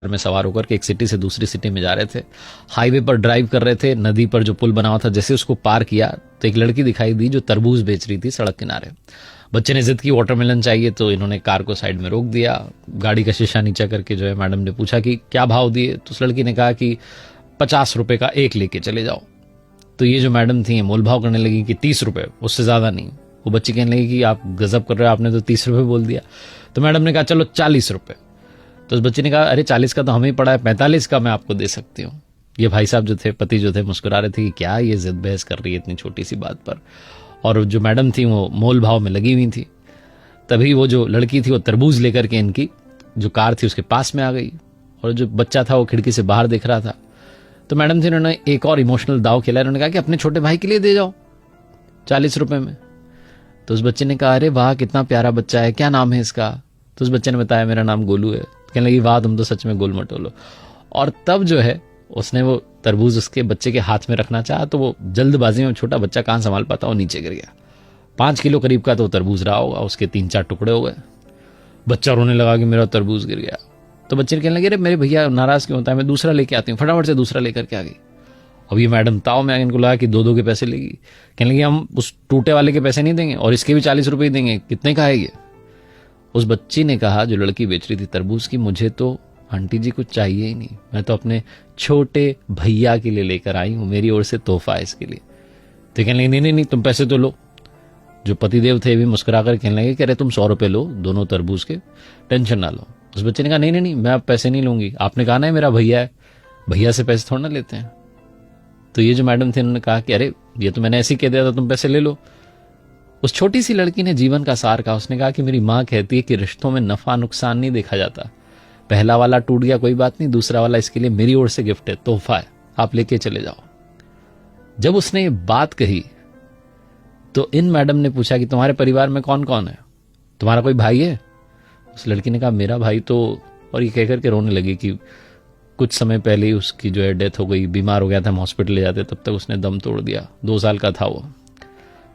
में सवार होकर के एक सिटी से दूसरी सिटी में जा रहे थे। हाईवे पर ड्राइव कर रहे थे। नदी पर जो पुल बना हुआ था, जैसे उसको पार किया तो एक लड़की दिखाई दी जो तरबूज बेच रही थी सड़क किनारे। बच्चे ने जिद की वाटरमेलन चाहिए, तो इन्होंने कार को साइड में रोक दिया। गाड़ी का शीशा नीचा करके जो है मैडम ने पूछा कि क्या भाव दिए, तो उस लड़की ने कहा कि 50 रुपए का एक लेके चले जाओ। तो ये जो मैडम थी मोल भाव करने लगी कि 30 रुपए, उससे ज्यादा नहीं। वो बच्ची कहने लगी कि आप गजब कर रहे हो, आपने तो 30 रुपए बोल दिया। तो मैडम ने कहा चलो 40 रुपए। तो उस बच्चे ने कहा अरे 40 का तो हमें ही पड़ा है, 45 का मैं आपको दे सकती हूँ। ये भाई साहब जो थे, पति जो थे, मुस्कुरा रहे थे कि क्या ये जिद बहस कर रही है इतनी छोटी सी बात पर। और जो मैडम थी वो मोल भाव में लगी हुई थी। तभी वो जो लड़की थी वो तरबूज लेकर के इनकी जो कार थी उसके पास में आ गई, और जो बच्चा था वो खिड़की से बाहर देख रहा था। तो मैडम थी, उन्होंने एक और इमोशनल दाव खेला। उन्होंने कहा कि अपने छोटे भाई के लिए दे जाओ 40 रुपए में। तो उस बच्चे ने कहा अरे वाह कितना प्यारा बच्चा है, क्या नाम है इसका। तो उस बच्चे ने बताया मेरा नाम गोलू है। कहने लगी वाह तुम तो सच में गोल मटोलो। और तब जो है उसने वो तरबूज उसके बच्चे के हाथ में रखना चाहा, तो वो जल्दबाजी में छोटा बच्चा कहां संभाल पाता, वो नीचे गिर गया। 5 किलो करीब का तो तरबूज रहा होगा, उसके 3-4 टुकड़े हो गए। बच्चा रोने लगा कि मेरा तरबूज गिर गया। तो बच्चे ने कहने लगे अरे मेरे भैया नाराज क्यों होता है, मैं दूसरा लेके आती हूँ। फटाफट से दूसरा लेकर के आ गई। अब ये मैडम ताव में इनको लगा कि 2-2 के पैसे लेगी। कहने लगी हम उस टूटे वाले के पैसे नहीं देंगे और इसके भी 40 रुपए देंगे, कितने का है ये। उस बच्ची ने कहा, जो लड़की बेच रही थी तरबूज की, मुझे तो आंटी जी कुछ चाहिए ही नहीं, मैं तो अपने छोटे भैया के लिए लेकर आई हूं, मेरी ओर से तोहफा है इसके लिए। तो कहने लगी नहीं नहीं तुम पैसे तो लो। जो पतिदेव थे भी मुस्कुरा कर कहने लगे कि अरे तुम 100 रुपए लो दोनों तरबूज के, टेंशन ना लो। उस बच्चे ने कहा नहीं नहीं नहीं मैं अब पैसे नहीं लूंगी, आपने कहा ना मेरा भैया है, भैया से पैसे थोड़ा ना लेते हैं। तो ये जो मैडम थे उन्होंने कहा कि अरे ये तो मैंने ऐसे ही कह दिया था, तुम पैसे ले लो। उस छोटी सी लड़की ने जीवन का सार कहा। उसने कहा कि मेरी माँ कहती है कि रिश्तों में नफा नुकसान नहीं देखा जाता, पहला वाला टूट गया कोई बात नहीं, दूसरा वाला इसके लिए मेरी ओर से गिफ्ट है, तोहफा है, आप लेके चले जाओ। जब उसने ये बात कही तो इन मैडम ने पूछा कि तुम्हारे परिवार में कौन कौन है, तुम्हारा कोई भाई है। उस लड़की ने कहा मेरा भाई तो, और ये कहकर के रोने लगी कि कुछ समय पहले ही उसकी जो है डेथ हो गई, बीमार हो गया था, हम हॉस्पिटल ले जाते तब तक उसने दम तोड़ दिया, 2 साल का था वो।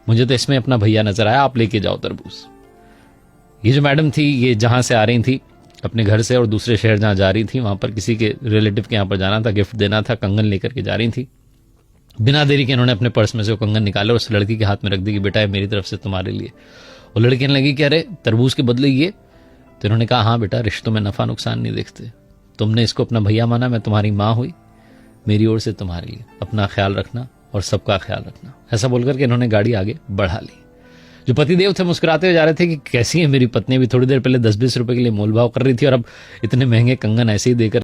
मुझे तो इसमें अपना भैया नजर आया, आप लेके जाओ तरबूज। ये जो मैडम थी ये जहां से आ रही थी अपने घर से और दूसरे शहर जहां जा रही थी, वहां पर किसी के रिलेटिव के यहां पर जाना था, गिफ्ट देना था, कंगन लेकर के जा रही थी। बिना देरी के इन्होंने अपने पर्स में से वो कंगन निकाले और उस लड़की के हाथ में रख दी कि बेटा ये मेरी तरफ से तुम्हारे लिए। वो लड़की कहने लगी कि अरे तरबूज के बदले ये। तो इन्होंने कहा हाँ बेटा रिश्तों में नफा नुकसान नहीं देखते, तुमने इसको अपना भैया माना, मैं तुम्हारी माँ हुई, मेरी ओर से तुम्हारे लिए, अपना ख्याल रखना और सबका ख्याल रखना। ऐसा बोलकर के इन्होंने गाड़ी आगे बढ़ा ली। जो पतिदेव थे मुस्कुराते हुए जा रहे थे कि कैसी है मेरी पत्नी, भी थोड़ी देर पहले 10-20 रुपए के लिए मोलभाव कर रही थी और अब इतने महंगे कंगन ऐसे ही देकर